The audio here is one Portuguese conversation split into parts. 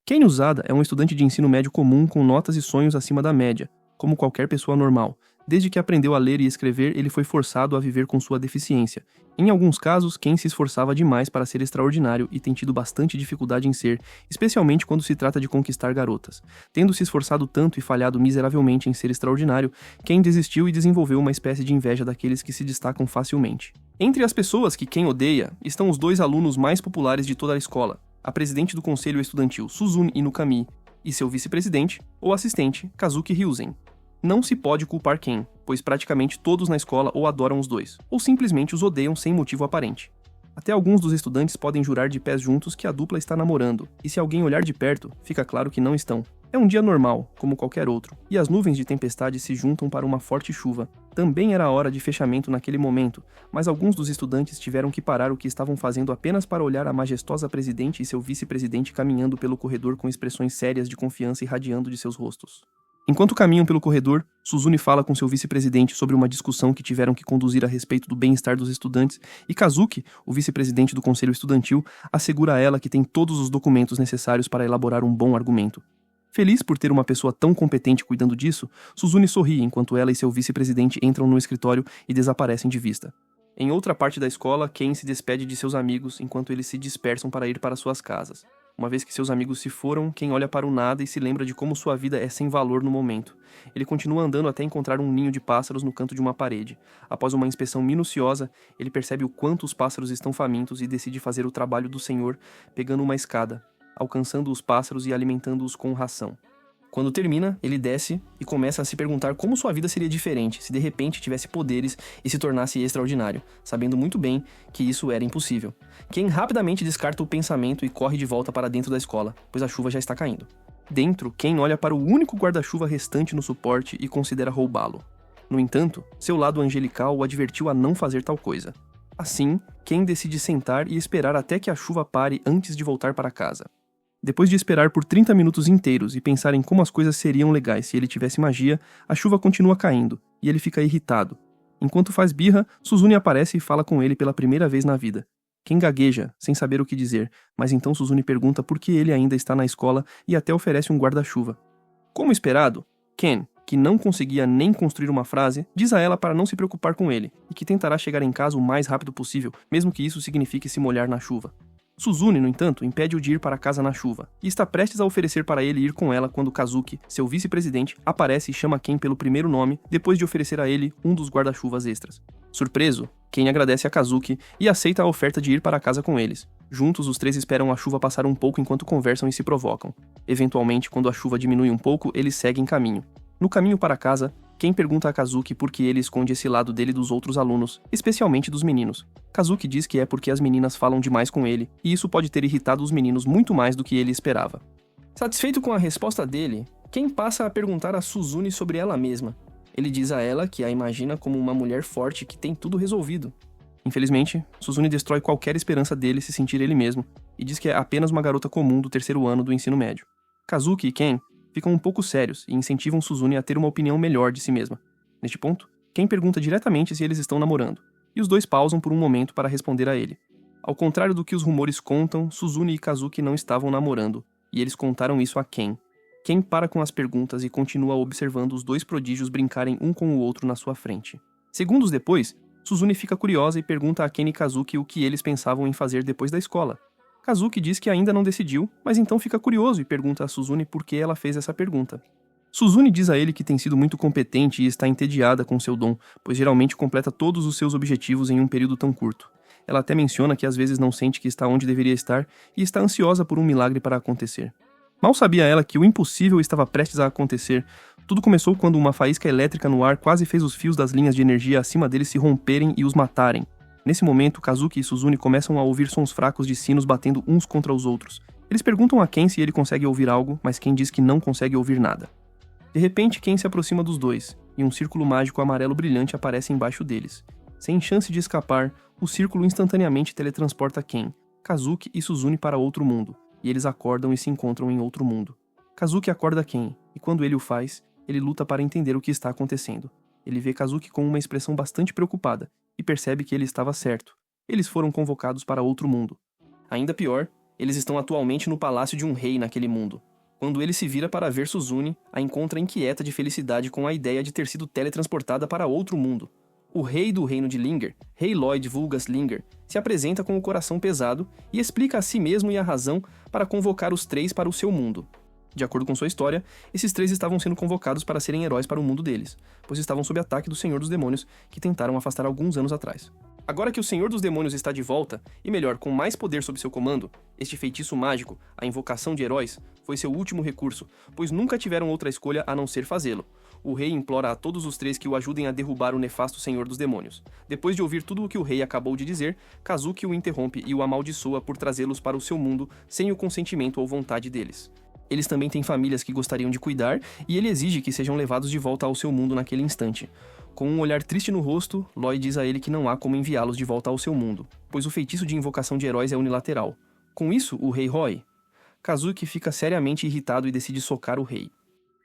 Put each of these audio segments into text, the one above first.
Ken Usada é um estudante de ensino médio comum com notas e sonhos acima da média, como qualquer pessoa normal. Desde que aprendeu a ler e escrever, ele foi forçado a viver com sua deficiência. Em alguns casos, Ken se esforçava demais para ser extraordinário e tem tido bastante dificuldade em ser, especialmente quando se trata de conquistar garotas. Tendo se esforçado tanto e falhado miseravelmente em ser extraordinário, Ken desistiu e desenvolveu uma espécie de inveja daqueles que se destacam facilmente. Entre as pessoas que Ken odeia, estão os dois alunos mais populares de toda a escola, a presidente do conselho estudantil Suzune Inukami e seu vice-presidente, ou assistente, Kazuki Ryuzen. Não se pode culpar Ken, pois praticamente todos na escola o adoram os dois, ou simplesmente os odeiam sem motivo aparente. Até alguns dos estudantes podem jurar de pés juntos que a dupla está namorando, e se alguém olhar de perto, fica claro que não estão. É um dia normal, como qualquer outro, e as nuvens de tempestade se juntam para uma forte chuva. Também era a hora de fechamento naquele momento, mas alguns dos estudantes tiveram que parar o que estavam fazendo apenas para olhar a majestosa presidente e seu vice-presidente caminhando pelo corredor com expressões sérias de confiança irradiando de seus rostos. Enquanto caminham pelo corredor, Suzune fala com seu vice-presidente sobre uma discussão que tiveram que conduzir a respeito do bem-estar dos estudantes, e Kazuki, o vice-presidente do conselho estudantil, assegura a ela que tem todos os documentos necessários para elaborar um bom argumento. Feliz por ter uma pessoa tão competente cuidando disso, Suzune sorri enquanto ela e seu vice-presidente entram no escritório e desaparecem de vista. Em outra parte da escola, Ken se despede de seus amigos enquanto eles se dispersam para ir para suas casas. Uma vez que seus amigos se foram, Ken olha para o nada e se lembra de como sua vida é sem valor no momento. Ele continua andando até encontrar um ninho de pássaros no canto de uma parede. Após uma inspeção minuciosa, ele percebe o quanto os pássaros estão famintos e decide fazer o trabalho do senhor, pegando uma escada, alcançando os pássaros e alimentando-os com ração. Quando termina, ele desce e começa a se perguntar como sua vida seria diferente se de repente tivesse poderes e se tornasse extraordinário, sabendo muito bem que isso era impossível. Ken rapidamente descarta o pensamento e corre de volta para dentro da escola, pois a chuva já está caindo. Dentro, Ken olha para o único guarda-chuva restante no suporte e considera roubá-lo. No entanto, seu lado angelical o advertiu a não fazer tal coisa. Assim, Ken decide sentar e esperar até que a chuva pare antes de voltar para casa. Depois de esperar por 30 minutos inteiros e pensar em como as coisas seriam legais se ele tivesse magia, a chuva continua caindo, e ele fica irritado. Enquanto faz birra, Suzune aparece e fala com ele pela primeira vez na vida. Ken gagueja, sem saber o que dizer, mas então Suzune pergunta por que ele ainda está na escola e até oferece um guarda-chuva. Como esperado, Ken, que não conseguia nem construir uma frase, diz a ela para não se preocupar com ele, e que tentará chegar em casa o mais rápido possível, mesmo que isso signifique se molhar na chuva. Suzune, no entanto, impede-o de ir para casa na chuva, e está prestes a oferecer para ele ir com ela quando Kazuki, seu vice-presidente, aparece e chama Ken pelo primeiro nome, depois de oferecer a ele um dos guarda-chuvas extras. Surpreso, Ken agradece a Kazuki e aceita a oferta de ir para casa com eles. Juntos, os três esperam a chuva passar um pouco enquanto conversam e se provocam. Eventualmente, quando a chuva diminui um pouco, eles seguem caminho. No caminho para casa, Ken pergunta a Kazuki por que ele esconde esse lado dele dos outros alunos, especialmente dos meninos. Kazuki diz que é porque as meninas falam demais com ele, e isso pode ter irritado os meninos muito mais do que ele esperava. Satisfeito com a resposta dele, Ken passa a perguntar a Suzune sobre ela mesma. Ele diz a ela que a imagina como uma mulher forte que tem tudo resolvido. Infelizmente, Suzune destrói qualquer esperança dele se sentir ele mesmo, e diz que é apenas uma garota comum do terceiro ano do ensino médio. Kazuki e Ken ficam um pouco sérios e incentivam Suzune a ter uma opinião melhor de si mesma. Neste ponto, Ken pergunta diretamente se eles estão namorando, e os dois pausam por um momento para responder a ele. Ao contrário do que os rumores contam, Suzune e Kazuki não estavam namorando, e eles contaram isso a Ken. Ken para com as perguntas e continua observando os dois prodígios brincarem um com o outro na sua frente. Segundos depois, Suzune fica curiosa e pergunta a Ken e Kazuki o que eles pensavam em fazer depois da escola. Kazuki diz que ainda não decidiu, mas então fica curioso e pergunta a Suzune por que ela fez essa pergunta. Suzune diz a ele que tem sido muito competente e está entediada com seu dom, pois geralmente completa todos os seus objetivos em um período tão curto. Ela até menciona que às vezes não sente que está onde deveria estar e está ansiosa por um milagre para acontecer. Mal sabia ela que o impossível estava prestes a acontecer. Tudo começou quando uma faísca elétrica no ar quase fez os fios das linhas de energia acima deles se romperem e os matarem. Nesse momento, Kazuki e Suzune começam a ouvir sons fracos de sinos batendo uns contra os outros. Eles perguntam a Ken se ele consegue ouvir algo, mas Ken diz que não consegue ouvir nada. De repente, Ken se aproxima dos dois, e um círculo mágico amarelo brilhante aparece embaixo deles. Sem chance de escapar, o círculo instantaneamente teletransporta Ken, Kazuki e Suzune para outro mundo, e eles acordam e se encontram em outro mundo. Kazuki acorda Ken, e quando ele o faz, ele luta para entender o que está acontecendo. Ele vê Kazuki com uma expressão bastante preocupada, e percebe que ele estava certo. Eles foram convocados para outro mundo. Ainda pior, Eles estão atualmente no palácio de um rei naquele mundo. Quando ele se vira para ver Suzune, a encontra inquieta de felicidade com a ideia de ter sido teletransportada para outro mundo. O rei do reino de Linger, Rei Lloyd Vulgas Linger, se apresenta com o coração pesado e explica a si mesmo e a razão para convocar os três para o seu mundo. De acordo com sua história, esses três estavam sendo convocados para serem heróis para o mundo deles, pois estavam sob ataque do Senhor dos Demônios, que tentaram afastar alguns anos atrás. Agora que o Senhor dos Demônios está de volta, e melhor, com mais poder sob seu comando, este feitiço mágico, a invocação de heróis, foi seu último recurso, pois nunca tiveram outra escolha a não ser fazê-lo. O rei implora a todos os três que o ajudem a derrubar o nefasto Senhor dos Demônios. Depois de ouvir tudo o que o rei acabou de dizer, Kazuki o interrompe e o amaldiçoa por trazê-los para o seu mundo sem o consentimento ou vontade deles. Eles também têm famílias que gostariam de cuidar, e ele exige que sejam levados de volta ao seu mundo naquele instante. Com um olhar triste no rosto, Lloyd diz a ele que não há como enviá-los de volta ao seu mundo, pois o feitiço de invocação de heróis é unilateral. Com isso, o rei rói. Kazuki fica seriamente irritado e decide socar o rei.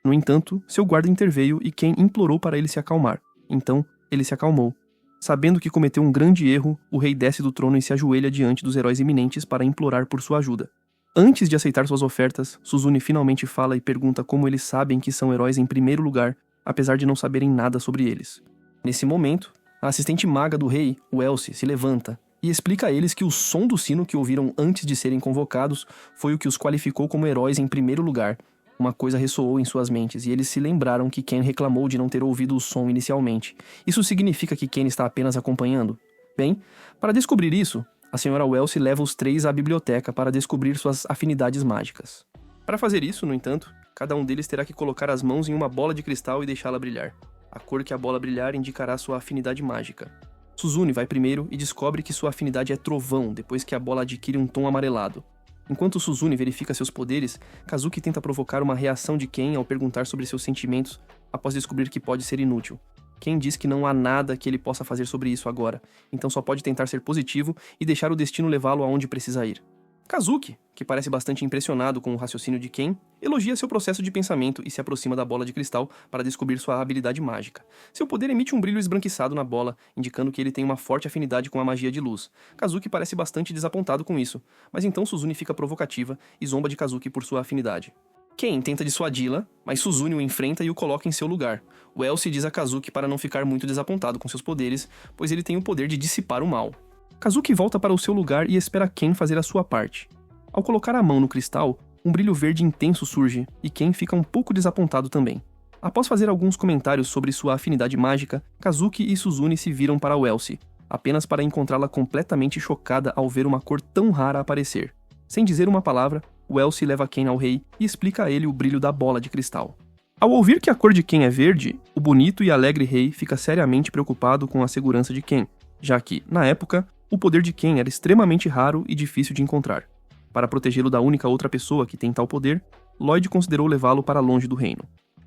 No entanto, seu guarda interveio e Ken implorou para ele se acalmar. Então, ele se acalmou. Sabendo que cometeu um grande erro, o rei desce do trono e se ajoelha diante dos heróis iminentes para implorar por sua ajuda. Antes de aceitar suas ofertas, Suzune finalmente fala e pergunta como eles sabem que são heróis em primeiro lugar, apesar de não saberem nada sobre eles. Nesse momento, a assistente maga do rei, o Elsie, se levanta e explica a eles que o som do sino que ouviram antes de serem convocados foi o que os qualificou como heróis em primeiro lugar. Uma coisa ressoou em suas mentes e eles se lembraram que Ken reclamou de não ter ouvido o som inicialmente. Isso significa que Ken está apenas acompanhando? Bem, para descobrir isso, a senhora Wells leva os três à biblioteca para descobrir suas afinidades mágicas. Para fazer isso, no entanto, cada um deles terá que colocar as mãos em uma bola de cristal e deixá-la brilhar. A cor que a bola brilhar indicará sua afinidade mágica. Suzune vai primeiro e descobre que sua afinidade é trovão depois que a bola adquire um tom amarelado. Enquanto Suzune verifica seus poderes, Kazuki tenta provocar uma reação de Ken ao perguntar sobre seus sentimentos após descobrir que pode ser inútil. Ken diz que não há nada que ele possa fazer sobre isso agora, então só pode tentar ser positivo e deixar o destino levá-lo aonde precisa ir. Kazuki, que parece bastante impressionado com o raciocínio de Ken, elogia seu processo de pensamento e se aproxima da bola de cristal para descobrir sua habilidade mágica. Seu poder emite um brilho esbranquiçado na bola, indicando que ele tem uma forte afinidade com a magia de luz. Kazuki parece bastante desapontado com isso, mas então Suzune fica provocativa e zomba de Kazuki por sua afinidade. Ken tenta dissuadi-la, mas Suzune o enfrenta e o coloca em seu lugar. O Elsie diz a Kazuki para não ficar muito desapontado com seus poderes, pois ele tem o poder de dissipar o mal. Kazuki volta para o seu lugar e espera Ken fazer a sua parte. Ao colocar a mão no cristal, um brilho verde intenso surge, e Ken fica um pouco desapontado também. Após fazer alguns comentários sobre sua afinidade mágica, Kazuki e Suzune se viram para o Elsie, apenas para encontrá-la completamente chocada ao ver uma cor tão rara aparecer. Sem dizer uma palavra, o Elsie leva Ken ao rei e explica a ele o brilho da bola de cristal. Ao ouvir que a cor de Ken é verde, o bonito e alegre rei fica seriamente preocupado com a segurança de Ken, já que, na época, o poder de Ken era extremamente raro e difícil de encontrar. Para protegê-lo da única outra pessoa que tem tal poder, Lloyd considerou levá-lo para longe do reino.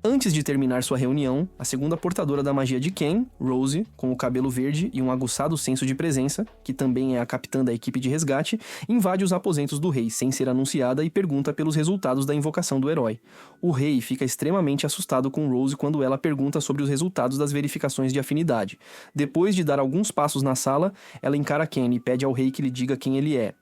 Antes de terminar sua reunião, a segunda portadora da magia de Ken, Rose, com o cabelo verde e um aguçado senso de presença, que também é a capitã da equipe de resgate, invade os aposentos do rei sem ser anunciada e pergunta pelos resultados da invocação do herói. O rei fica extremamente assustado com Rose quando ela pergunta sobre os resultados das verificações de afinidade. Depois de dar alguns passos na sala, ela encara Ken e pede ao rei que lhe diga quem ele é.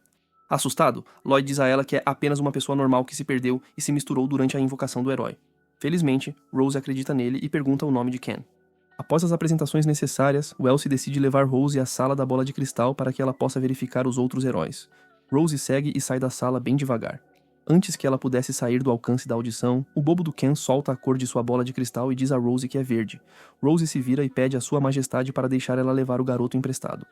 Assustado, Lloyd diz a ela que é apenas uma pessoa normal que se perdeu e se misturou durante a invocação do herói. Felizmente, Rose acredita nele e pergunta o nome de Ken. Após as apresentações necessárias, Elsie decide levar Rose à sala da bola de cristal para que ela possa verificar os outros heróis. Rose segue e sai da sala bem devagar. Antes que ela pudesse sair do alcance da audição, o bobo do Ken solta a cor de sua bola de cristal e diz a Rose que é verde. Rose se vira e pede a sua majestade para deixar ela levar o garoto emprestado.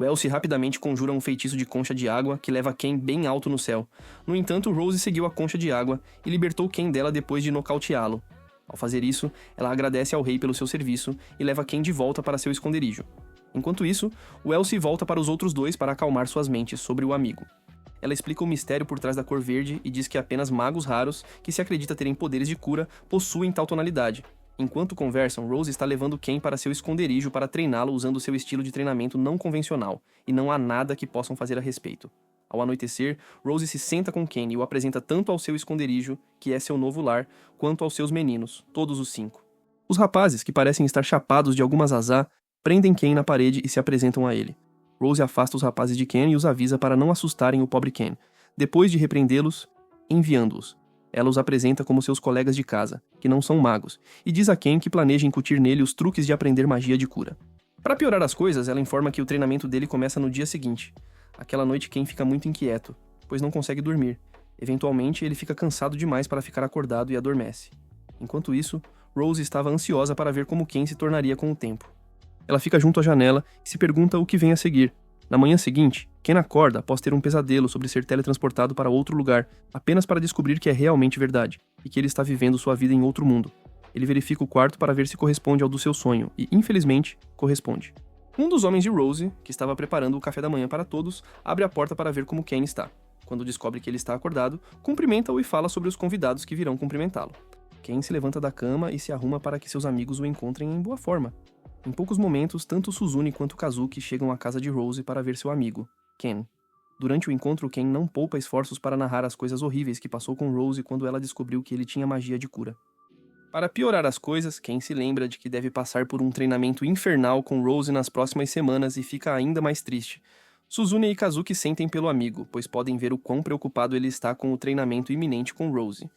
Elsie rapidamente conjura um feitiço de concha de água que leva Ken bem alto no céu. No entanto, Rose seguiu a concha de água e libertou Ken dela depois de nocauteá-lo. Ao fazer isso, ela agradece ao rei pelo seu serviço e leva Ken de volta para seu esconderijo. Enquanto isso, Elsie volta para os outros dois para acalmar suas mentes sobre o amigo. Ela explica o mistério por trás da cor verde e diz que apenas magos raros, que se acredita terem poderes de cura, possuem tal tonalidade. Enquanto conversam, Rose está levando Ken para seu esconderijo para treiná-lo usando seu estilo de treinamento não convencional, e não há nada que possam fazer a respeito. Ao anoitecer, Rose se senta com Ken e o apresenta tanto ao seu esconderijo, que é seu novo lar, quanto aos seus meninos, todos os 5. Os rapazes, que parecem estar chapados de alguma zazá, prendem Ken na parede e se apresentam a ele. Rose afasta os rapazes de Ken e os avisa para não assustarem o pobre Ken. depois de repreendê-los, enviando-os. Ela os apresenta como seus colegas de casa, que não são magos, e diz a Ken que planeja incutir nele os truques de aprender magia de cura. Para piorar as coisas, ela informa que o treinamento dele começa no dia seguinte. Aquela noite Ken fica muito inquieto, pois não consegue dormir. Eventualmente, ele fica cansado demais para ficar acordado e adormece. Enquanto isso, Rose estava ansiosa para ver como Ken se tornaria com o tempo. Ela fica junto à janela e se pergunta o que vem a seguir. Na manhã seguinte, Ken acorda após ter um pesadelo sobre ser teletransportado para outro lugar, apenas para descobrir que é realmente verdade, e que ele está vivendo sua vida em outro mundo. Ele verifica o quarto para ver se corresponde ao do seu sonho, e, infelizmente, corresponde. Um dos homens de Rose, que estava preparando o café da manhã para todos, abre a porta para ver como Ken está. Quando descobre que ele está acordado, cumprimenta-o e fala sobre os convidados que virão cumprimentá-lo. Ken se levanta da cama e se arruma para que seus amigos o encontrem em boa forma. Em poucos momentos, tanto Suzune quanto Kazuki chegam à casa de Rose para ver seu amigo, Ken. Durante o encontro, Ken não poupa esforços para narrar as coisas horríveis que passou com Rose quando ela descobriu que ele tinha magia de cura. Para piorar as coisas, Ken se lembra de que deve passar por um treinamento infernal com Rose nas próximas semanas e fica ainda mais triste. Suzune e Kazuki sentem pelo amigo, pois podem ver o quão preocupado ele está com o treinamento iminente com Rose.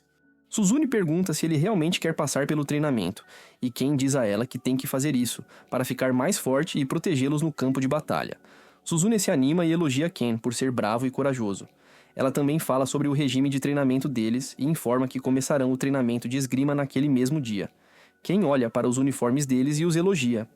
Suzune pergunta se ele realmente quer passar pelo treinamento, e Ken diz a ela que tem que fazer isso, para ficar mais forte e protegê-los no campo de batalha. Suzune se anima e elogia Ken por ser bravo e corajoso. Ela também fala sobre o regime de treinamento deles e informa que começarão o treinamento de esgrima naquele mesmo dia. Ken olha para os uniformes deles e os elogia.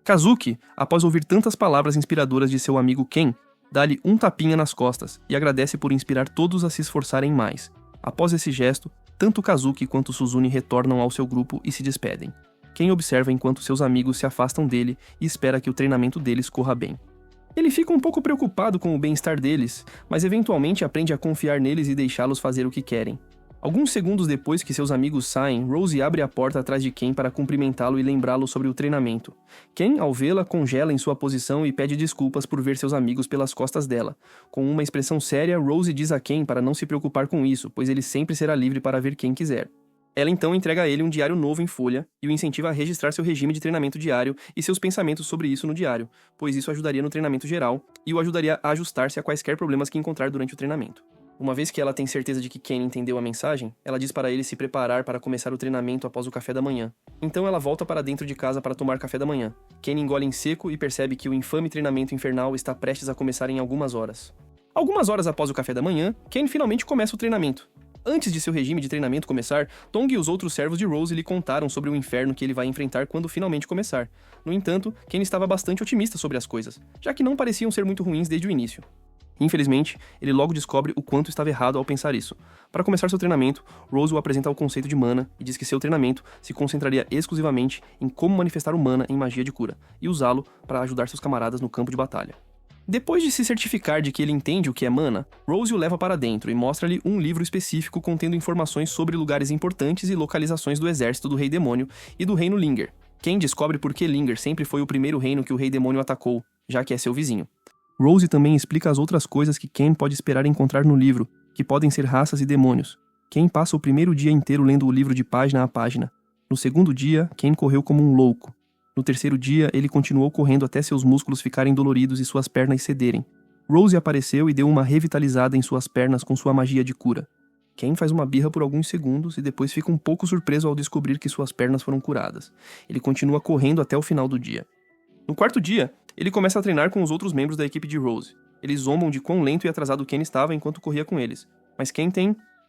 Kazuki, após ouvir tantas palavras inspiradoras de seu amigo Ken, dá-lhe um tapinha nas costas e agradece por inspirar todos a se esforçarem mais. Após esse gesto, tanto Kazuki quanto Suzune retornam ao seu grupo e se despedem. Ken observa enquanto seus amigos se afastam dele e espera que o treinamento deles corra bem. Ele fica um pouco preocupado com o bem-estar deles, mas eventualmente aprende a confiar neles e deixá-los fazer o que querem. Alguns segundos depois que seus amigos saem, Rose abre a porta atrás de Ken para cumprimentá-lo e lembrá-lo sobre o treinamento. Ken, ao vê-la, congela em sua posição e pede desculpas por ver seus amigos pelas costas dela. Com uma expressão séria, Rose diz a Ken para não se preocupar com isso, pois ele sempre será livre para ver quem quiser. Ela então entrega a ele um diário novo em folha e o incentiva a registrar seu regime de treinamento diário e seus pensamentos sobre isso no diário, pois isso ajudaria no treinamento geral e o ajudaria a ajustar-se a quaisquer problemas que encontrar durante o treinamento. Uma vez que ela tem certeza de que Ken entendeu a mensagem, ela diz para ele se preparar para começar o treinamento após o café da manhã. Então ela volta para dentro de casa para tomar café da manhã. Ken engole em seco e percebe que o infame treinamento infernal está prestes a começar em algumas horas. Algumas horas após o café da manhã, Ken finalmente começa o treinamento. Antes de seu regime de treinamento começar, Tong e os outros servos de Rose lhe contaram sobre o inferno que ele vai enfrentar quando finalmente começar. No entanto, Ken estava bastante otimista sobre as coisas, já que não pareciam ser muito ruins desde o início. Infelizmente, ele logo descobre o quanto estava errado ao pensar isso. Para começar seu treinamento, Rose o apresenta ao conceito de mana e diz que seu treinamento se concentraria exclusivamente em como manifestar o mana em magia de cura e usá-lo para ajudar seus camaradas no campo de batalha. Depois de se certificar de que ele entende o que é mana, Rose o leva para dentro e mostra-lhe um livro específico contendo informações sobre lugares importantes e localizações do exército do Rei Demônio e do Reino Linger. Ken descobre por que Linger sempre foi o primeiro reino que o Rei Demônio atacou, já que é seu vizinho. Rose também explica as outras coisas que Ken pode esperar encontrar no livro, que podem ser raças e demônios. Ken passa o primeiro dia inteiro lendo o livro de página a página. No segundo dia, Ken correu como um louco. No terceiro dia, ele continuou correndo até seus músculos ficarem doloridos e suas pernas cederem. Rose apareceu e deu uma revitalizada em suas pernas com sua magia de cura. Ken faz uma birra por alguns segundos e depois fica um pouco surpreso ao descobrir que suas pernas foram curadas. Ele continua correndo até o final do dia. No quarto dia, ele começa a treinar com os outros membros da equipe de Rose. Eles zombam de quão lento e atrasado Ken estava enquanto corria com eles, mas Ken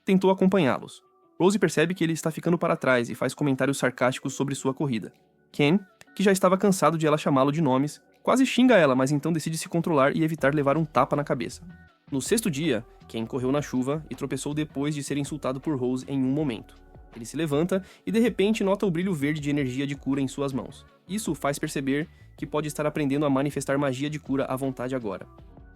tentou acompanhá-los. Rose percebe que ele está ficando para trás e faz comentários sarcásticos sobre sua corrida. Ken, que já estava cansado de ela chamá-lo de nomes, quase xinga ela, mas então decide se controlar e evitar levar um tapa na cabeça. No sexto dia, Ken correu na chuva e tropeçou depois de ser insultado por Rose em um momento. Ele se levanta e de repente nota o brilho verde de energia de cura em suas mãos. Isso o faz perceber que pode estar aprendendo a manifestar magia de cura à vontade agora.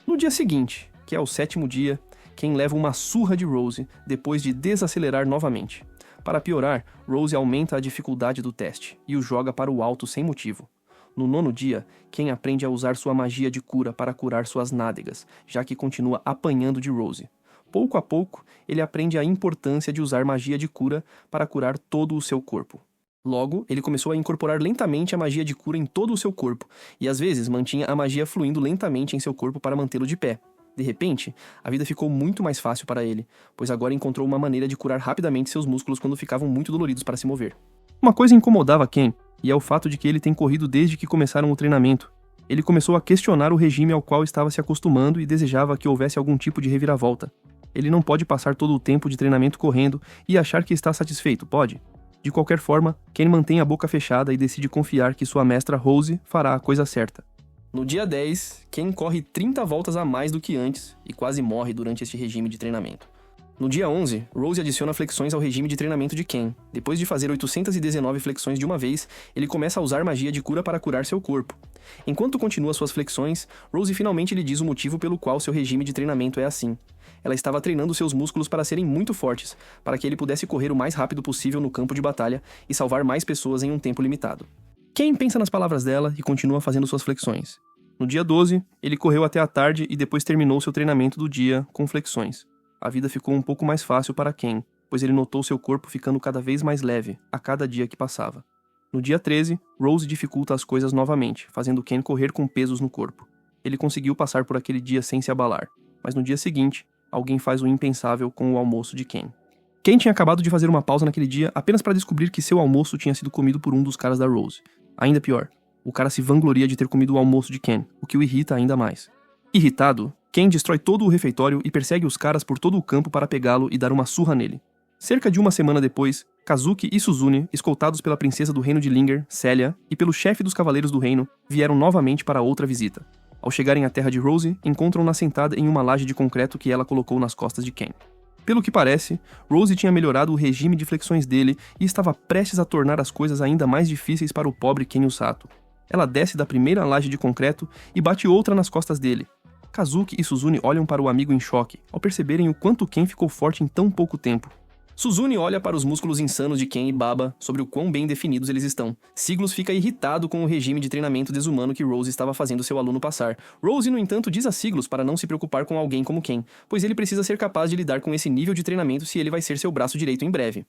No dia seguinte, que é o sétimo dia, Ken leva uma surra de Rose depois de desacelerar novamente. Para piorar, Rose aumenta a dificuldade do teste e o joga para o alto sem motivo. No nono dia, Ken aprende a usar sua magia de cura para curar suas nádegas, já que continua apanhando de Rose. Pouco a pouco, ele aprende a importância de usar magia de cura para curar todo o seu corpo. Logo, ele começou a incorporar lentamente a magia de cura em todo o seu corpo, e às vezes mantinha a magia fluindo lentamente em seu corpo para mantê-lo de pé. De repente, a vida ficou muito mais fácil para ele, pois agora encontrou uma maneira de curar rapidamente seus músculos quando ficavam muito doloridos para se mover. Uma coisa incomodava Ken, e é o fato de que ele tem corrido desde que começaram o treinamento. Ele começou a questionar o regime ao qual estava se acostumando e desejava que houvesse algum tipo de reviravolta. Ele não pode passar todo o tempo de treinamento correndo e achar que está satisfeito, pode? De qualquer forma, Ken mantém a boca fechada e decide confiar que sua mestra Rose fará a coisa certa. No dia 10, Ken corre 30 voltas a mais do que antes e quase morre durante este regime de treinamento. No dia 11, Rose adiciona flexões ao regime de treinamento de Ken. Depois de fazer 819 flexões de uma vez, ele começa a usar magia de cura para curar seu corpo. Enquanto continua suas flexões, Rose finalmente lhe diz o motivo pelo qual seu regime de treinamento é assim. Ela estava treinando seus músculos para serem muito fortes, para que ele pudesse correr o mais rápido possível no campo de batalha e salvar mais pessoas em um tempo limitado. Ken pensa nas palavras dela e continua fazendo suas flexões. No dia 12, ele correu até a tarde e depois terminou seu treinamento do dia com flexões. A vida ficou um pouco mais fácil para Ken, pois ele notou seu corpo ficando cada vez mais leve a cada dia que passava. No dia 13, Rose dificulta as coisas novamente, fazendo Ken correr com pesos no corpo. Ele conseguiu passar por aquele dia sem se abalar, mas no dia seguinte, alguém faz o impensável com o almoço de Ken. Ken tinha acabado de fazer uma pausa naquele dia apenas para descobrir que seu almoço tinha sido comido por um dos caras da Rose. Ainda pior, o cara se vangloria de ter comido o almoço de Ken, o que o irrita ainda mais. Irritado, Ken destrói todo o refeitório e persegue os caras por todo o campo para pegá-lo e dar uma surra nele. Cerca de uma semana depois, Kazuki e Suzune, escoltados pela princesa do reino de Linger, Celia, e pelo chefe dos cavaleiros do reino, vieram novamente para outra visita. Ao chegarem à terra de Rose, encontram-na sentada em uma laje de concreto que ela colocou nas costas de Ken. Pelo que parece, Rose tinha melhorado o regime de flexões dele e estava prestes a tornar as coisas ainda mais difíceis para o pobre Ken Usato. Ela desce da primeira laje de concreto e bate outra nas costas dele. Kazuki e Suzune olham para o amigo em choque, ao perceberem o quanto Ken ficou forte em tão pouco tempo. Suzune olha para os músculos insanos de Ken e Baba sobre o quão bem definidos eles estão. Siglos fica irritado com o regime de treinamento desumano que Rose estava fazendo seu aluno passar. Rose, no entanto, diz a Siglos para não se preocupar com alguém como Ken, pois ele precisa ser capaz de lidar com esse nível de treinamento se ele vai ser seu braço direito em breve.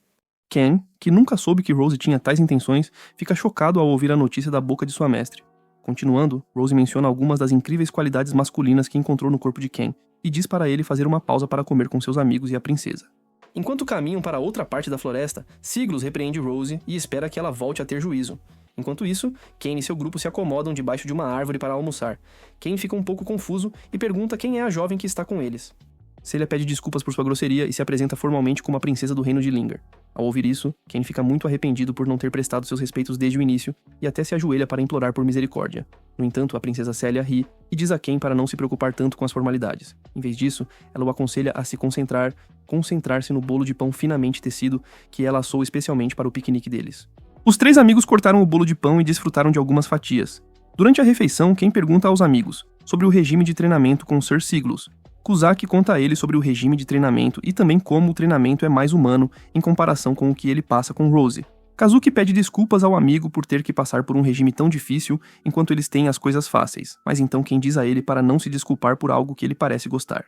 Ken, que nunca soube que Rose tinha tais intenções, fica chocado ao ouvir a notícia da boca de sua mestre. Continuando, Rose menciona algumas das incríveis qualidades masculinas que encontrou no corpo de Ken e diz para ele fazer uma pausa para comer com seus amigos e a princesa. Enquanto caminham para outra parte da floresta, Siglos repreende Rose e espera que ela volte a ter juízo. Enquanto isso, Ken e seu grupo se acomodam debaixo de uma árvore para almoçar. Ken fica um pouco confuso e pergunta quem é a jovem que está com eles. Celia pede desculpas por sua grosseria e se apresenta formalmente como a princesa do reino de Linger. Ao ouvir isso, Ken fica muito arrependido por não ter prestado seus respeitos desde o início e até se ajoelha para implorar por misericórdia. No entanto, a princesa Celia ri e diz a Ken para não se preocupar tanto com as formalidades. Em vez disso, ela o aconselha a se concentrar-se no bolo de pão finamente tecido que ela assou especialmente para o piquenique deles. Os três amigos cortaram o bolo de pão e desfrutaram de algumas fatias. Durante a refeição, Ken pergunta aos amigos sobre o regime de treinamento com Sir Siglos. Kuzaki conta a ele sobre o regime de treinamento e também como o treinamento é mais humano em comparação com o que ele passa com Rose. Kazuki pede desculpas ao amigo por ter que passar por um regime tão difícil enquanto eles têm as coisas fáceis, mas então Ken diz a ele para não se desculpar por algo que ele parece gostar.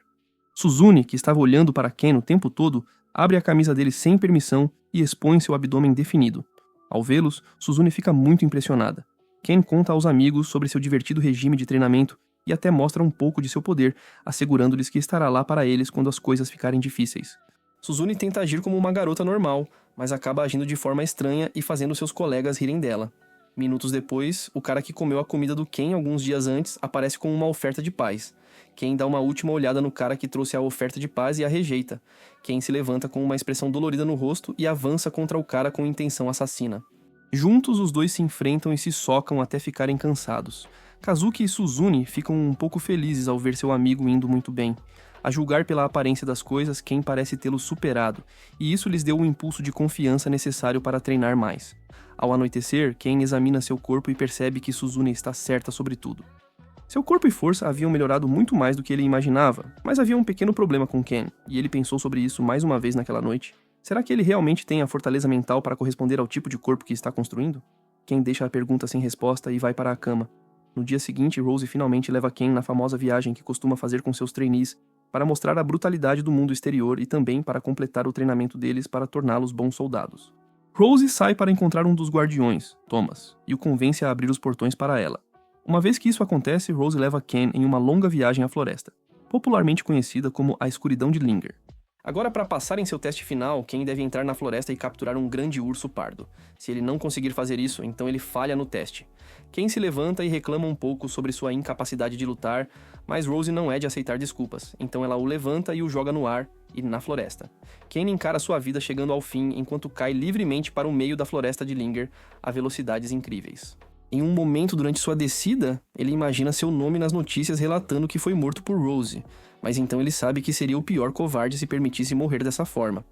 Suzune, que estava olhando para Ken o tempo todo, abre a camisa dele sem permissão e expõe seu abdômen definido. Ao vê-los, Suzune fica muito impressionada. Ken conta aos amigos sobre seu divertido regime de treinamento e até mostra um pouco de seu poder, assegurando-lhes que estará lá para eles quando as coisas ficarem difíceis. Suzune tenta agir como uma garota normal, mas acaba agindo de forma estranha e fazendo seus colegas rirem dela. Minutos depois, o cara que comeu a comida do Ken alguns dias antes aparece com uma oferta de paz. Ken dá uma última olhada no cara que trouxe a oferta de paz e a rejeita. Ken se levanta com uma expressão dolorida no rosto e avança contra o cara com intenção assassina. Juntos, os dois se enfrentam e se socam até ficarem cansados. Kazuki e Suzune ficam um pouco felizes ao ver seu amigo indo muito bem. A julgar pela aparência das coisas, Ken parece tê-lo superado, e isso lhes deu o impulso de confiança necessário para treinar mais. Ao anoitecer, Ken examina seu corpo e percebe que Suzune está certa sobre tudo. Seu corpo e força haviam melhorado muito mais do que ele imaginava, mas havia um pequeno problema com Ken, e ele pensou sobre isso mais uma vez naquela noite. Será que ele realmente tem a fortaleza mental para corresponder ao tipo de corpo que está construindo? Ken deixa a pergunta sem resposta e vai para a cama. No dia seguinte, Rose finalmente leva Ken na famosa viagem que costuma fazer com seus trainees para mostrar a brutalidade do mundo exterior e também para completar o treinamento deles para torná-los bons soldados. Rose sai para encontrar um dos guardiões, Thomas, e o convence a abrir os portões para ela. Uma vez que isso acontece, Rose leva Ken em uma longa viagem à floresta. popularmente conhecida como a escuridão de Linger. Agora, para passar em seu teste final, Ken deve entrar na floresta e capturar um grande urso pardo. Se ele não conseguir fazer isso, então ele falha no teste. Ken se levanta e reclama um pouco sobre sua incapacidade de lutar, mas Rose não é de aceitar desculpas, então ela o levanta e o joga no ar e na floresta. Ken encara sua vida chegando ao fim enquanto cai livremente para o meio da floresta de Linger a velocidades incríveis. Em um momento durante sua descida, ele imagina seu nome nas notícias relatando que foi morto por Rose, mas então ele sabe que seria o pior covarde se permitisse morrer dessa forma.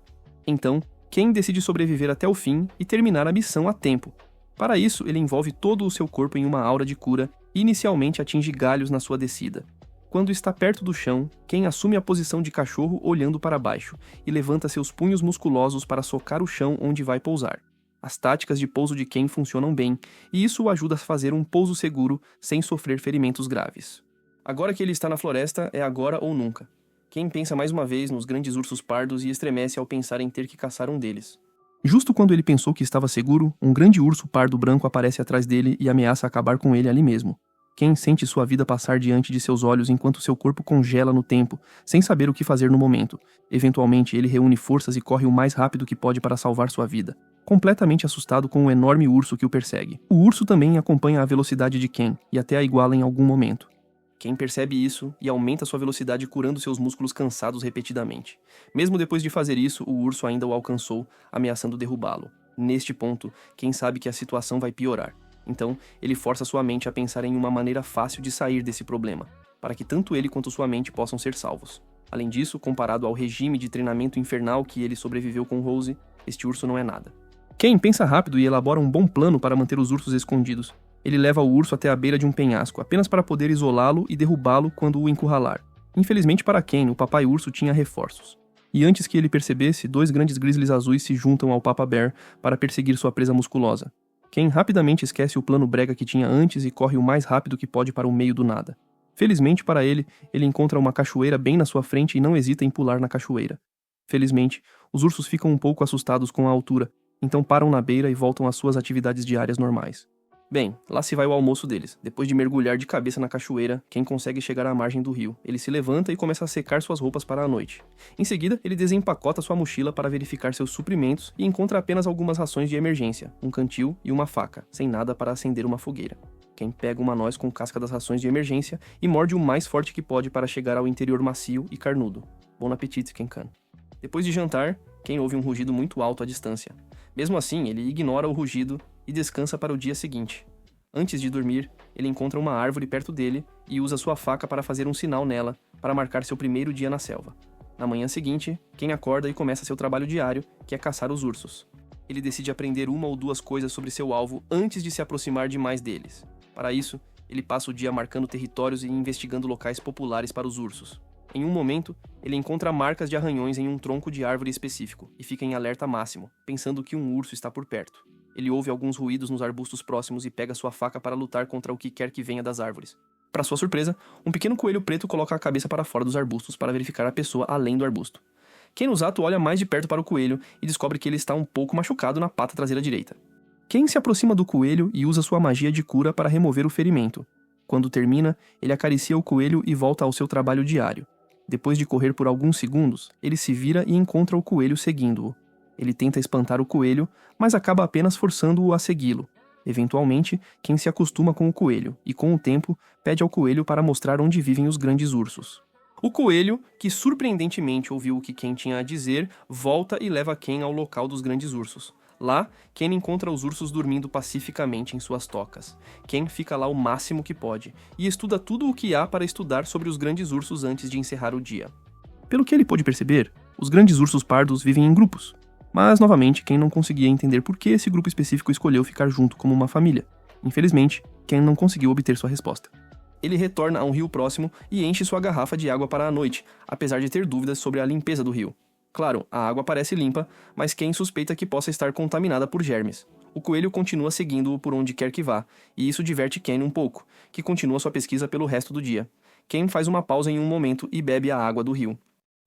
Então, Ken decide sobreviver até o fim e terminar a missão a tempo. Para isso, ele envolve todo o seu corpo em uma aura de cura e inicialmente atinge galhos na sua descida. Quando está perto do chão, Ken assume a posição de cachorro olhando para baixo e levanta seus punhos musculosos para socar o chão onde vai pousar. As táticas de pouso de Ken funcionam bem, e isso o ajuda a fazer um pouso seguro sem sofrer ferimentos graves. Agora que ele está na floresta, é agora ou nunca. Ken pensa mais uma vez nos grandes ursos pardos e estremece ao pensar em ter que caçar um deles. Justo quando ele pensou que estava seguro, um grande urso pardo branco aparece atrás dele e ameaça acabar com ele ali mesmo. Ken sente sua vida passar diante de seus olhos enquanto seu corpo congela no tempo, sem saber o que fazer no momento. Eventualmente, ele reúne forças e corre o mais rápido que pode para salvar sua vida, completamente assustado com o enorme urso que o persegue. O urso também acompanha a velocidade de Ken e até a iguala em algum momento. Ken percebe isso e aumenta sua velocidade curando seus músculos cansados repetidamente. Mesmo depois de fazer isso, o urso ainda o alcançou, ameaçando derrubá-lo. Neste ponto, Ken sabe que a situação vai piorar. Então, ele força sua mente a pensar em uma maneira fácil de sair desse problema, para que tanto ele quanto sua mente possam ser salvos. Além disso, comparado ao regime de treinamento infernal que ele sobreviveu com Rose, este urso não é nada. Ken pensa rápido e elabora um bom plano para manter os ursos escondidos. Ele leva o urso até a beira de um penhasco, apenas para poder isolá-lo e derrubá-lo quando o encurralar. Infelizmente para Ken, o papai urso tinha reforços. E antes que ele percebesse, 2 grandes grizzlies azuis se juntam ao Papa Bear para perseguir sua presa musculosa. Ken rapidamente esquece o plano brega que tinha antes e corre o mais rápido que pode para o meio do nada. Felizmente para ele, ele encontra uma cachoeira bem na sua frente e não hesita em pular na cachoeira. Felizmente, os ursos ficam um pouco assustados com a altura, então param na beira e voltam às suas atividades diárias normais. Bem, lá se vai o almoço deles. Depois de mergulhar de cabeça na cachoeira, Ken consegue chegar à margem do rio. Ele se levanta e começa a secar suas roupas para a noite. Em seguida, ele desempacota sua mochila para verificar seus suprimentos e encontra apenas algumas rações de emergência, um cantil e uma faca, sem nada para acender uma fogueira. Ken pega uma noz com casca das rações de emergência e morde o mais forte que pode para chegar ao interior macio e carnudo. Bom apetite, Ken-kan. Depois de jantar, Ken ouve um rugido muito alto à distância. Mesmo assim, ele ignora o rugido e descansa para o dia seguinte. Antes de dormir, ele encontra uma árvore perto dele e usa sua faca para fazer um sinal nela para marcar seu primeiro dia na selva. Na manhã seguinte, Ken acorda e começa seu trabalho diário, que é caçar os ursos. Ele decide aprender 1 ou 2 coisas sobre seu alvo antes de se aproximar demais deles. Para isso, ele passa o dia marcando territórios e investigando locais populares para os ursos. Em um momento, ele encontra marcas de arranhões em um tronco de árvore específico e fica em alerta máximo, pensando que um urso está por perto. Ele ouve alguns ruídos nos arbustos próximos e pega sua faca para lutar contra o que quer que venha das árvores. Para sua surpresa, um pequeno coelho preto coloca a cabeça para fora dos arbustos para verificar a pessoa além do arbusto. Ken Usato olha mais de perto para o coelho e descobre que ele está um pouco machucado na pata traseira direita. Ken se aproxima do coelho e usa sua magia de cura para remover o ferimento. Quando termina, ele acaricia o coelho e volta ao seu trabalho diário. Depois de correr por alguns segundos, ele se vira e encontra o coelho seguindo-o. Ele tenta espantar o coelho, mas acaba apenas forçando-o a segui-lo. Eventualmente, Ken se acostuma com o coelho e, com o tempo, pede ao coelho para mostrar onde vivem os grandes ursos. O coelho, que surpreendentemente ouviu o que Ken tinha a dizer, volta e leva Ken ao local dos grandes ursos. Lá, Ken encontra os ursos dormindo pacificamente em suas tocas. Ken fica lá o máximo que pode e estuda tudo o que há para estudar sobre os grandes ursos antes de encerrar o dia. Pelo que ele pôde perceber, os grandes ursos pardos vivem em grupos. Mas, novamente, Ken não conseguia entender por que esse grupo específico escolheu ficar junto como uma família. Infelizmente, Ken não conseguiu obter sua resposta. Ele retorna a um rio próximo e enche sua garrafa de água para a noite, apesar de ter dúvidas sobre a limpeza do rio. Claro, a água parece limpa, mas Ken suspeita que possa estar contaminada por germes. O coelho continua seguindo-o por onde quer que vá, e isso diverte Ken um pouco, que continua sua pesquisa pelo resto do dia. Ken faz uma pausa em um momento e bebe a água do rio.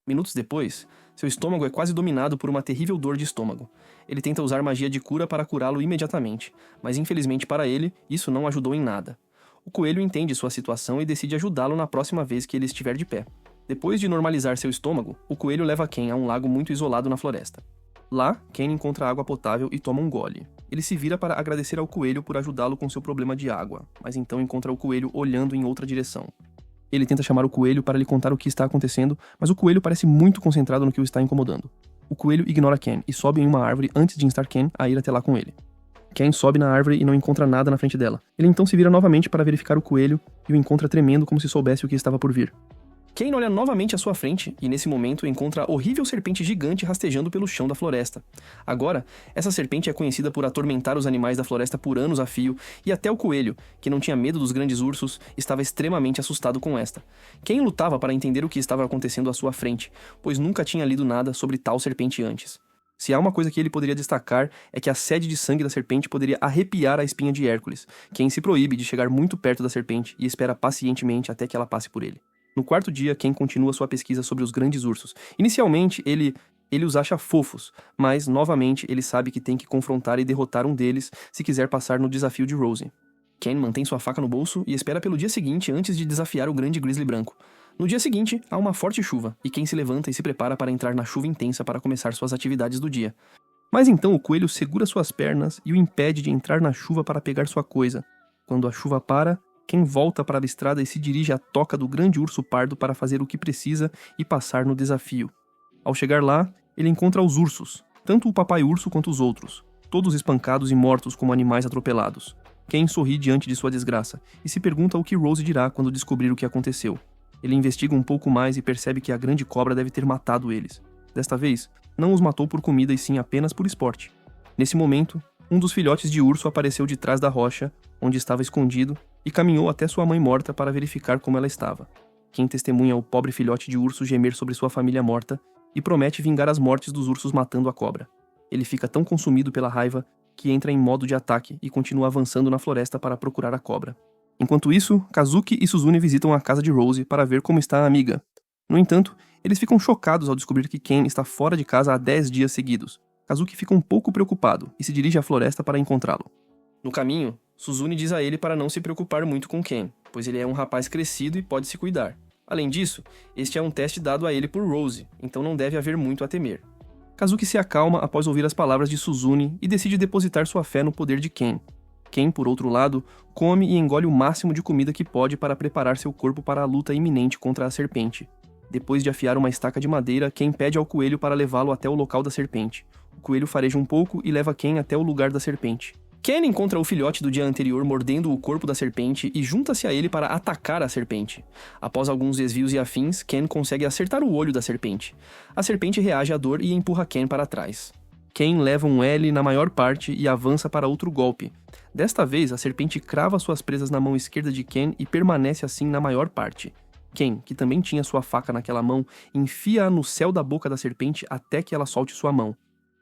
Minutos depois, seu estômago é quase dominado por uma terrível dor de estômago. Ele tenta usar magia de cura para curá-lo imediatamente, mas infelizmente para ele, isso não ajudou em nada. O coelho entende sua situação e decide ajudá-lo na próxima vez que ele estiver de pé. Depois de normalizar seu estômago, o coelho leva Ken a um lago muito isolado na floresta. Lá, Ken encontra água potável e toma um gole. Ele se vira para agradecer ao coelho por ajudá-lo com seu problema de água, mas então encontra o coelho olhando em outra direção. Ele tenta chamar o coelho para lhe contar o que está acontecendo, mas o coelho parece muito concentrado no que o está incomodando. O coelho ignora Ken e sobe em uma árvore antes de instar Ken a ir até lá com ele. Ken sobe na árvore e não encontra nada na frente dela. Ele então se vira novamente para verificar o coelho e o encontra tremendo como se soubesse o que estava por vir. Ken olha novamente à sua frente e, nesse momento, encontra a horrível serpente gigante rastejando pelo chão da floresta. Agora, essa serpente é conhecida por atormentar os animais da floresta por anos a fio, e até o coelho, que não tinha medo dos grandes ursos, estava extremamente assustado com esta. Ken lutava para entender o que estava acontecendo à sua frente, pois nunca tinha lido nada sobre tal serpente antes. Se há uma coisa que ele poderia destacar é que a sede de sangue da serpente poderia arrepiar a espinha de Hércules. Ken se proíbe de chegar muito perto da serpente e espera pacientemente até que ela passe por ele. No quarto dia, Ken continua sua pesquisa sobre os grandes ursos. Inicialmente, ele os acha fofos, mas, novamente, ele sabe que tem que confrontar e derrotar um deles se quiser passar no desafio de Rose. Ken mantém sua faca no bolso e espera pelo dia seguinte antes de desafiar o grande grizzly branco. No dia seguinte, há uma forte chuva, e Ken se levanta e se prepara para entrar na chuva intensa para começar suas atividades do dia. Mas então o coelho segura suas pernas e o impede de entrar na chuva para pegar sua coisa. Quando a chuva para, Ken volta para a estrada e se dirige à toca do grande urso pardo para fazer o que precisa e passar no desafio. Ao chegar lá, ele encontra os ursos, tanto o papai urso quanto os outros, todos espancados e mortos como animais atropelados. Ken sorri diante de sua desgraça e se pergunta o que Rose dirá quando descobrir o que aconteceu. Ele investiga um pouco mais e percebe que a grande cobra deve ter matado eles. Desta vez, não os matou por comida e sim apenas por esporte. Nesse momento, um dos filhotes de urso apareceu de trás da rocha, onde estava escondido, e caminhou até sua mãe morta para verificar como ela estava. Ken testemunha o pobre filhote de urso gemer sobre sua família morta e promete vingar as mortes dos ursos matando a cobra. Ele fica tão consumido pela raiva que entra em modo de ataque e continua avançando na floresta para procurar a cobra. Enquanto isso, Kazuki e Suzune visitam a casa de Rose para ver como está a amiga. No entanto, eles ficam chocados ao descobrir que Ken está fora de casa há 10 dias seguidos. Kazuki fica um pouco preocupado e se dirige à floresta para encontrá-lo. No caminho, Suzune diz a ele para não se preocupar muito com Ken, pois ele é um rapaz crescido e pode se cuidar. Além disso, este é um teste dado a ele por Rose, então não deve haver muito a temer. Kazuki se acalma após ouvir as palavras de Suzune e decide depositar sua fé no poder de Ken. Ken, por outro lado, come e engole o máximo de comida que pode para preparar seu corpo para a luta iminente contra a serpente. Depois de afiar uma estaca de madeira, Ken pede ao coelho para levá-lo até o local da serpente. O coelho fareja um pouco e leva Ken até o lugar da serpente. Ken encontra o filhote do dia anterior mordendo o corpo da serpente e junta-se a ele para atacar a serpente. Após alguns desvios e afins, Ken consegue acertar o olho da serpente. A serpente reage à dor e empurra Ken para trás. Ken leva um L na maior parte e avança para outro golpe. Desta vez, a serpente crava suas presas na mão esquerda de Ken e permanece assim na maior parte. Ken, que também tinha sua faca naquela mão, enfia-a no céu da boca da serpente até que ela solte sua mão.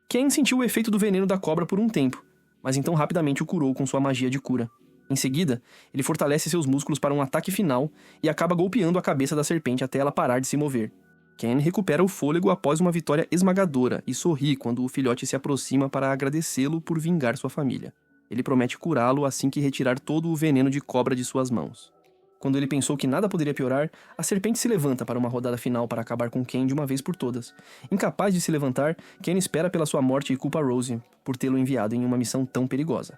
Ken sentiu o efeito do veneno da cobra por um tempo, mas então rapidamente o curou com sua magia de cura. Em seguida, ele fortalece seus músculos para um ataque final e acaba golpeando a cabeça da serpente até ela parar de se mover. Ken recupera o fôlego após uma vitória esmagadora e sorri quando o filhote se aproxima para agradecê-lo por vingar sua família. Ele promete curá-lo assim que retirar todo o veneno de cobra de suas mãos. Quando ele pensou que nada poderia piorar, a serpente se levanta para uma rodada final para acabar com Ken de uma vez por todas. Incapaz de se levantar, Ken espera pela sua morte e culpa Rose por tê-lo enviado em uma missão tão perigosa.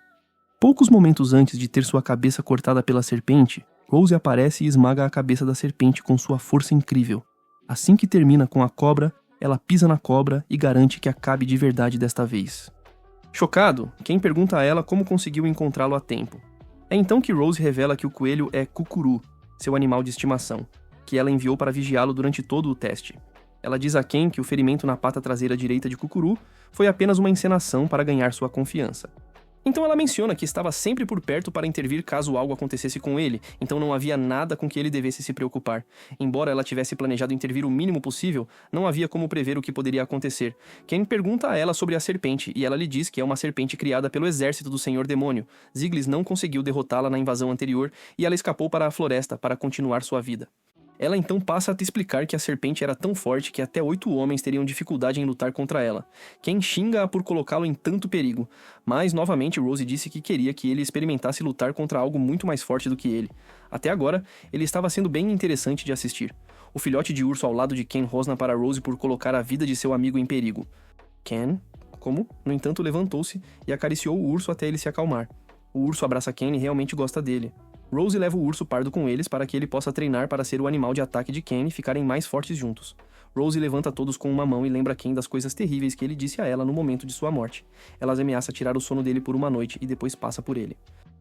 Poucos momentos antes de ter sua cabeça cortada pela serpente, Rose aparece e esmaga a cabeça da serpente com sua força incrível. Assim que termina com a cobra, ela pisa na cobra e garante que acabe de verdade desta vez. Chocado, Ken pergunta a ela como conseguiu encontrá-lo a tempo. É então que Rose revela que o coelho é Kukuru, seu animal de estimação, que ela enviou para vigiá-lo durante todo o teste. Ela diz a Ken que o ferimento na pata traseira direita de Kukuru foi apenas uma encenação para ganhar sua confiança. Então ela menciona que estava sempre por perto para intervir caso algo acontecesse com ele, então não havia nada com que ele devesse se preocupar. Embora ela tivesse planejado intervir o mínimo possível, não havia como prever o que poderia acontecer. Ken pergunta a ela sobre a serpente, e ela lhe diz que é uma serpente criada pelo exército do Senhor Demônio. Ziglis não conseguiu derrotá-la na invasão anterior, e ela escapou para a floresta para continuar sua vida. Ela então passa a te explicar que a serpente era tão forte que até 8 homens teriam dificuldade em lutar contra ela. Ken xinga-a por colocá-lo em tanto perigo, mas novamente Rose disse que queria que ele experimentasse lutar contra algo muito mais forte do que ele. Até agora, ele estava sendo bem interessante de assistir. o filhote de urso ao lado de Ken rosna para Rose por colocar a vida de seu amigo em perigo. Ken, como, no entanto, levantou-se e acariciou o urso até ele se acalmar. O urso abraça Ken e realmente gosta dele. Rose leva o urso pardo com eles para que ele possa treinar para ser o animal de ataque de Ken e ficarem mais fortes juntos. Rose levanta todos com uma mão e lembra Ken das coisas terríveis que ele disse a ela no momento de sua morte. Ela ameaça tirar o sono dele por uma noite e depois passa por ele.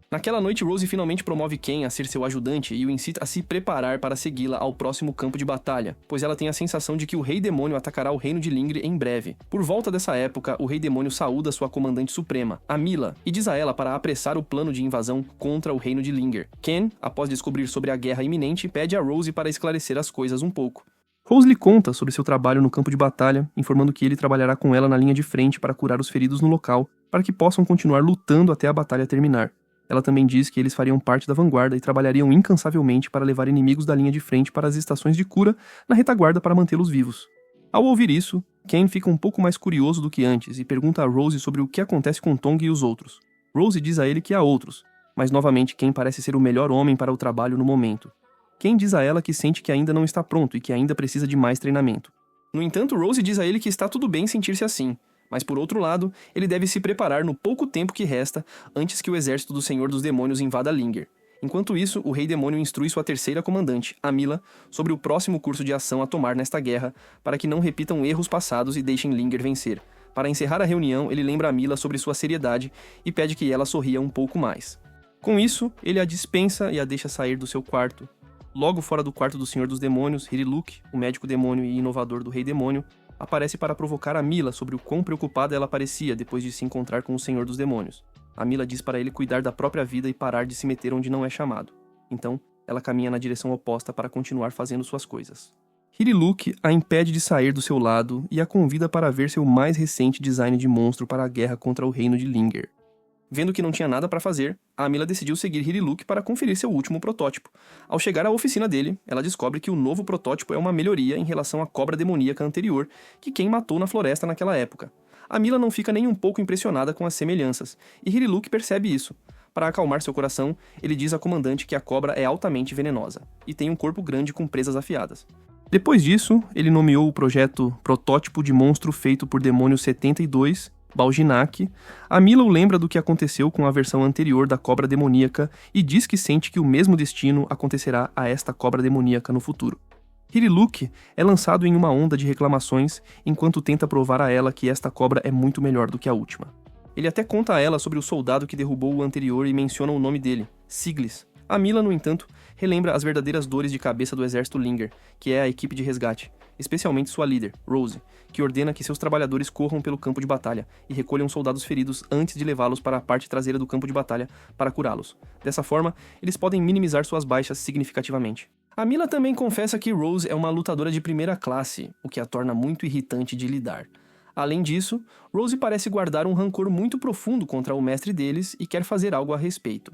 Naquela noite, Rose finalmente promove Ken a ser seu ajudante e o incita a se preparar para segui-la ao próximo campo de batalha, pois ela tem a sensação de que o Rei Demônio atacará o reino de Lingre em breve. Por volta dessa época, o Rei Demônio saúda sua comandante suprema, Amila, e diz a ela para apressar o plano de invasão contra o reino de Linger. Ken, após descobrir sobre a guerra iminente, pede a Rose para esclarecer as coisas um pouco. Rose lhe conta sobre seu trabalho no campo de batalha, informando que ele trabalhará com ela na linha de frente para curar os feridos no local, para que possam continuar lutando até a batalha terminar. Ela também diz que eles fariam parte da vanguarda e trabalhariam incansavelmente para levar inimigos da linha de frente para as estações de cura na retaguarda para mantê-los vivos. Ao ouvir isso, Ken fica um pouco mais curioso do que antes e pergunta a Rose sobre o que acontece com Tong e os outros. Rose diz a ele que há outros, mas novamente Ken parece ser o melhor homem para o trabalho no momento. Ken diz a ela que sente que ainda não está pronto e que ainda precisa de mais treinamento. No entanto, Rose diz a ele que está tudo bem sentir-se assim, mas por outro lado, ele deve se preparar no pouco tempo que resta antes que o exército do Senhor dos Demônios invada Linger. Enquanto isso, o Rei Demônio instrui sua terceira comandante, Amila, sobre o próximo curso de ação a tomar nesta guerra, para que não repitam erros passados e deixem Linger vencer. Para encerrar a reunião, ele lembra Amila sobre sua seriedade e pede que ela sorria um pouco mais. Com isso, ele a dispensa e a deixa sair do seu quarto. Logo fora do quarto do Senhor dos Demônios, Hiriluk, o médico demônio e inovador do Rei Demônio, aparece para provocar Amila sobre o quão preocupada ela parecia depois de se encontrar com o Senhor dos Demônios. Amila diz para ele cuidar da própria vida e parar de se meter onde não é chamado. Então, ela caminha na direção oposta para continuar fazendo suas coisas. Hiriluk a impede de sair do seu lado e a convida para ver seu mais recente design de monstro para a guerra contra o reino de Linger. Vendo que não tinha nada para fazer, a Amila decidiu seguir Hiriluk para conferir seu último protótipo. Ao chegar à oficina dele, ela descobre que o novo protótipo é uma melhoria em relação à cobra demoníaca anterior que Ken matou na floresta naquela época. A Amila não fica nem um pouco impressionada com as semelhanças, e Hiriluk percebe isso. Para acalmar seu coração, ele diz à comandante que a cobra é altamente venenosa, e tem um corpo grande com presas afiadas. Depois disso, ele nomeou o projeto Protótipo de Monstro feito por Demônio 72, Baljinak. Amila o lembra do que aconteceu com a versão anterior da cobra demoníaca e diz que sente que o mesmo destino acontecerá a esta cobra demoníaca no futuro. Hiriluk é lançado em uma onda de reclamações enquanto tenta provar a ela que esta cobra é muito melhor do que a última. Ele até conta a ela sobre o soldado que derrubou o anterior e menciona o nome dele, Siglis. Amila, no entanto, relembra as verdadeiras dores de cabeça do exército Linger, que é a equipe de resgate, especialmente sua líder, Rose, que ordena que seus trabalhadores corram pelo campo de batalha e recolham soldados feridos antes de levá-los para a parte traseira do campo de batalha para curá-los. Dessa forma, eles podem minimizar suas baixas significativamente. Amila também confessa que Rose é uma lutadora de primeira classe, o que a torna muito irritante de lidar. Além disso, Rose parece guardar um rancor muito profundo contra o mestre deles e quer fazer algo a respeito.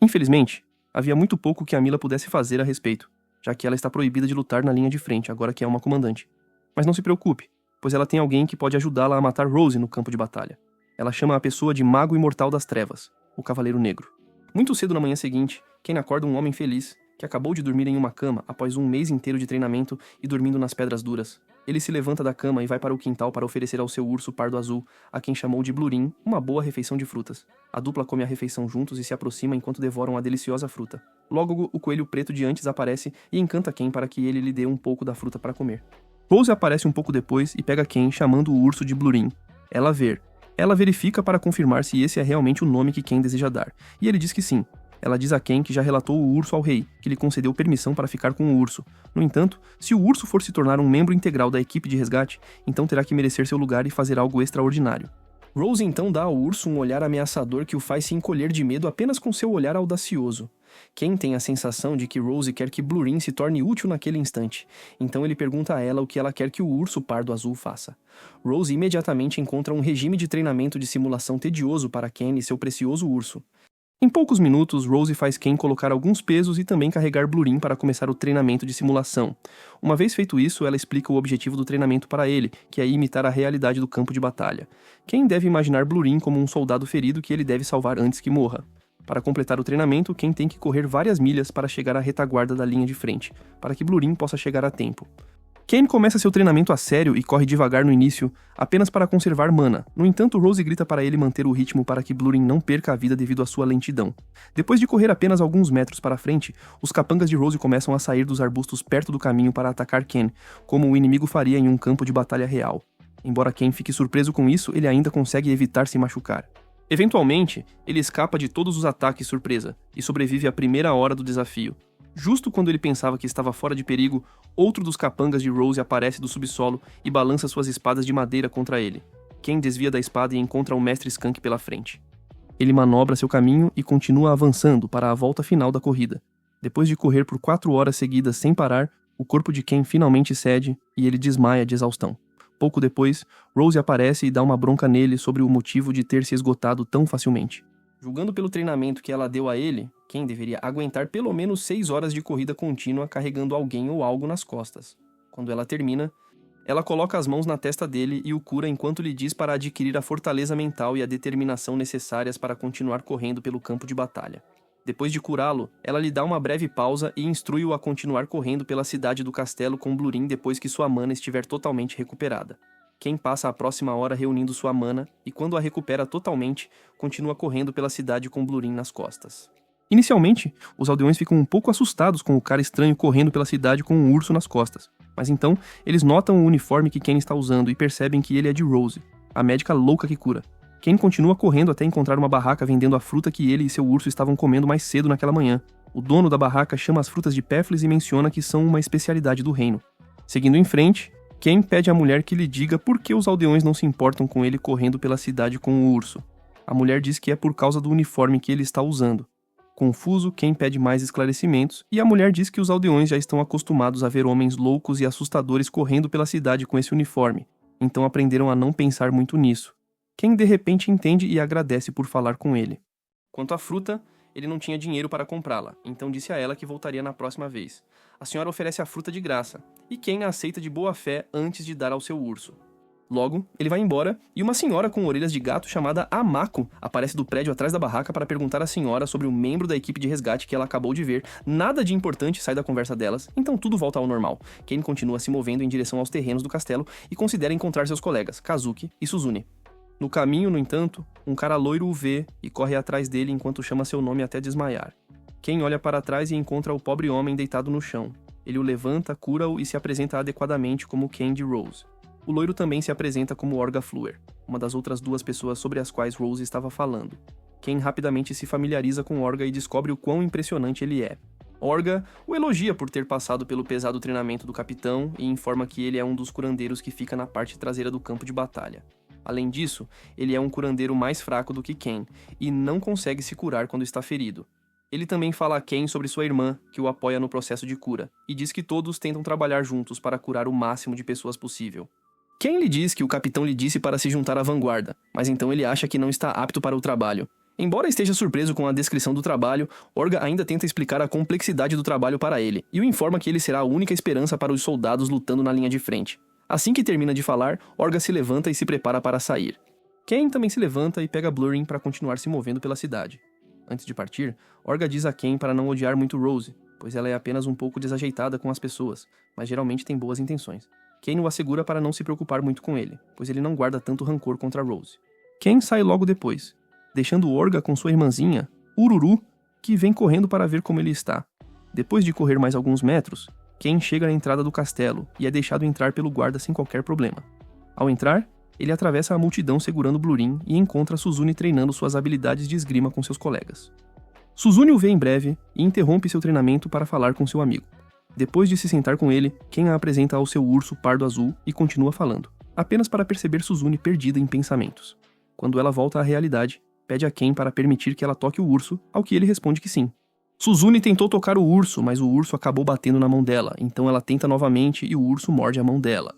Infelizmente, havia muito pouco que Amila pudesse fazer a respeito, já que ela está proibida de lutar na linha de frente, agora que é uma comandante. Mas não se preocupe, pois ela tem alguém que pode ajudá-la a matar Rose no campo de batalha. Ela chama a pessoa de Mago Imortal das Trevas, o Cavaleiro Negro. Muito cedo na manhã seguinte, Ken acorda um homem feliz, que acabou de dormir em uma cama após um mês inteiro de treinamento e dormindo nas pedras duras. Ele se levanta da cama e vai para o quintal para oferecer ao seu urso pardo azul, a quem chamou de Blurin, uma boa refeição de frutas. A dupla come a refeição juntos e se aproxima enquanto devoram a deliciosa fruta. Logo, o coelho preto de antes aparece e encanta Ken para que ele lhe dê um pouco da fruta para comer. Rose aparece um pouco depois e pega Ken, chamando o urso de Blurin. Ela verifica para confirmar se esse é realmente o nome que Ken deseja dar, e ele diz que sim. Ela diz a Ken que já relatou o urso ao rei, que lhe concedeu permissão para ficar com o urso. No entanto, se o urso for se tornar um membro integral da equipe de resgate, então terá que merecer seu lugar e fazer algo extraordinário. Rose então dá ao urso um olhar ameaçador que o faz se encolher de medo apenas com seu olhar audacioso. Ken tem a sensação de que Rose quer que Blurin se torne útil naquele instante, então ele pergunta a ela o que ela quer que o urso pardo azul faça. Rose imediatamente encontra um regime de treinamento de simulação tedioso para Ken e seu precioso urso. Em poucos minutos, Rose faz Ken colocar alguns pesos e também carregar Blurin para começar o treinamento de simulação. Uma vez feito isso, ela explica o objetivo do treinamento para ele, que é imitar a realidade do campo de batalha. Ken deve imaginar Blurin como um soldado ferido que ele deve salvar antes que morra. Para completar o treinamento, Ken tem que correr várias milhas para chegar à retaguarda da linha de frente, para que Blurin possa chegar a tempo. Ken começa seu treinamento a sério e corre devagar no início, apenas para conservar mana. No entanto, Rose grita para ele manter o ritmo para que Blurin não perca a vida devido à sua lentidão. Depois de correr apenas alguns metros para frente, os capangas de Rose começam a sair dos arbustos perto do caminho para atacar Ken, como o inimigo faria em um campo de batalha real. Embora Ken fique surpreso com isso, ele ainda consegue evitar se machucar. Eventualmente, ele escapa de todos os ataques surpresa e sobrevive à primeira hora do desafio. Justo quando ele pensava que estava fora de perigo, outro dos capangas de Rose aparece do subsolo e balança suas espadas de madeira contra ele. Ken desvia da espada e encontra o Mestre Skunk pela frente. Ele manobra seu caminho e continua avançando para a volta final da corrida. Depois de correr por 4 horas seguidas sem parar, o corpo de Ken finalmente cede e ele desmaia de exaustão. Pouco depois, Rose aparece e dá uma bronca nele sobre o motivo de ter se esgotado tão facilmente. Julgando pelo treinamento que ela deu a ele, Ken deveria aguentar pelo menos 6 horas de corrida contínua carregando alguém ou algo nas costas. Quando ela termina, ela coloca as mãos na testa dele e o cura enquanto lhe diz para adquirir a fortaleza mental e a determinação necessárias para continuar correndo pelo campo de batalha. Depois de curá-lo, ela lhe dá uma breve pausa e instrui-o a continuar correndo pela cidade do castelo com Blurin depois que sua mana estiver totalmente recuperada. Ken passa a próxima hora reunindo sua mana e, quando a recupera totalmente, continua correndo pela cidade com Blurin nas costas. Inicialmente, os aldeões ficam um pouco assustados com o cara estranho correndo pela cidade com um urso nas costas, mas então eles notam o uniforme que Ken está usando e percebem que ele é de Rose, a médica louca que cura. Ken continua correndo até encontrar uma barraca vendendo a fruta que ele e seu urso estavam comendo mais cedo naquela manhã. O dono da barraca chama as frutas de Peflis e menciona que são uma especialidade do reino. Seguindo em frente, Ken pede à mulher que lhe diga por que os aldeões não se importam com ele correndo pela cidade com o urso. A mulher diz que é por causa do uniforme que ele está usando. Confuso, Ken pede mais esclarecimentos e a mulher diz que os aldeões já estão acostumados a ver homens loucos e assustadores correndo pela cidade com esse uniforme, então aprenderam a não pensar muito nisso. Ken de repente entende e agradece por falar com ele. Quanto à fruta, ele não tinha dinheiro para comprá-la, então disse a ela que voltaria na próxima vez. A senhora oferece a fruta de graça, e Ken a aceita de boa fé antes de dar ao seu urso. Logo, ele vai embora, e uma senhora com orelhas de gato chamada Amako aparece do prédio atrás da barraca para perguntar à senhora sobre o membro da equipe de resgate que ela acabou de ver. Nada de importante sai da conversa delas, então tudo volta ao normal. Ken continua se movendo em direção aos terrenos do castelo e considera encontrar seus colegas, Kazuki e Suzune. No caminho, no entanto, um cara loiro o vê e corre atrás dele enquanto chama seu nome até desmaiar. Ken olha para trás e encontra o pobre homem deitado no chão. Ele o levanta, cura-o e se apresenta adequadamente como Ken de Rose. O loiro também se apresenta como Orga Fluer, uma das outras 2 pessoas sobre as quais Rose estava falando. Ken rapidamente se familiariza com Orga e descobre o quão impressionante ele é. Orga o elogia por ter passado pelo pesado treinamento do capitão e informa que ele é um dos curandeiros que fica na parte traseira do campo de batalha. Além disso, ele é um curandeiro mais fraco do que Ken e não consegue se curar quando está ferido. Ele também fala a Ken sobre sua irmã, que o apoia no processo de cura, e diz que todos tentam trabalhar juntos para curar o máximo de pessoas possível. Ken lhe diz que o capitão lhe disse para se juntar à vanguarda, mas então ele acha que não está apto para o trabalho. Embora esteja surpreso com a descrição do trabalho, Orga ainda tenta explicar a complexidade do trabalho para ele, e o informa que ele será a única esperança para os soldados lutando na linha de frente. Assim que termina de falar, Orga se levanta e se prepara para sair. Ken também se levanta e pega Blurin para continuar se movendo pela cidade. Antes de partir, Orga diz a Ken para não odiar muito Rose, pois ela é apenas um pouco desajeitada com as pessoas, mas geralmente tem boas intenções. Ken o assegura para não se preocupar muito com ele, pois ele não guarda tanto rancor contra Rose. Ken sai logo depois, deixando Orga com sua irmãzinha, Ururu, que vem correndo para ver como ele está. Depois de correr mais alguns metros, Ken chega na entrada do castelo e é deixado entrar pelo guarda sem qualquer problema. Ao entrar, ele atravessa a multidão segurando Blurin e encontra Suzune treinando suas habilidades de esgrima com seus colegas. Suzune o vê em breve e interrompe seu treinamento para falar com seu amigo. Depois de se sentar com ele, Ken a apresenta ao seu urso pardo-azul e continua falando, apenas para perceber Suzune perdida em pensamentos. Quando ela volta à realidade, pede a Ken para permitir que ela toque o urso, ao que ele responde que sim. Suzune tentou tocar o urso, mas o urso acabou batendo na mão dela, então ela tenta novamente e o urso morde a mão dela.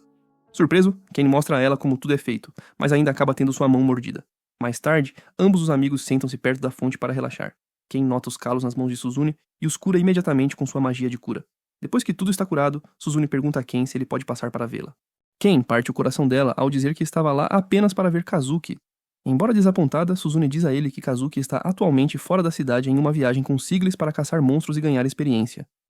Surpreso, Ken mostra a ela como tudo é feito, mas ainda acaba tendo sua mão mordida. Mais tarde, ambos os amigos sentam-se perto da fonte para relaxar. Ken nota os calos nas mãos de Suzune e os cura imediatamente com sua magia de cura. Depois que tudo está curado, Suzune pergunta a Ken se ele pode passar para vê-la. Ken parte o coração dela ao dizer que estava lá apenas para ver Kazuki. Embora desapontada, Suzune diz a ele que Kazuki está atualmente fora da cidade em uma viagem com Siglis para caçar monstros e ganhar experiência.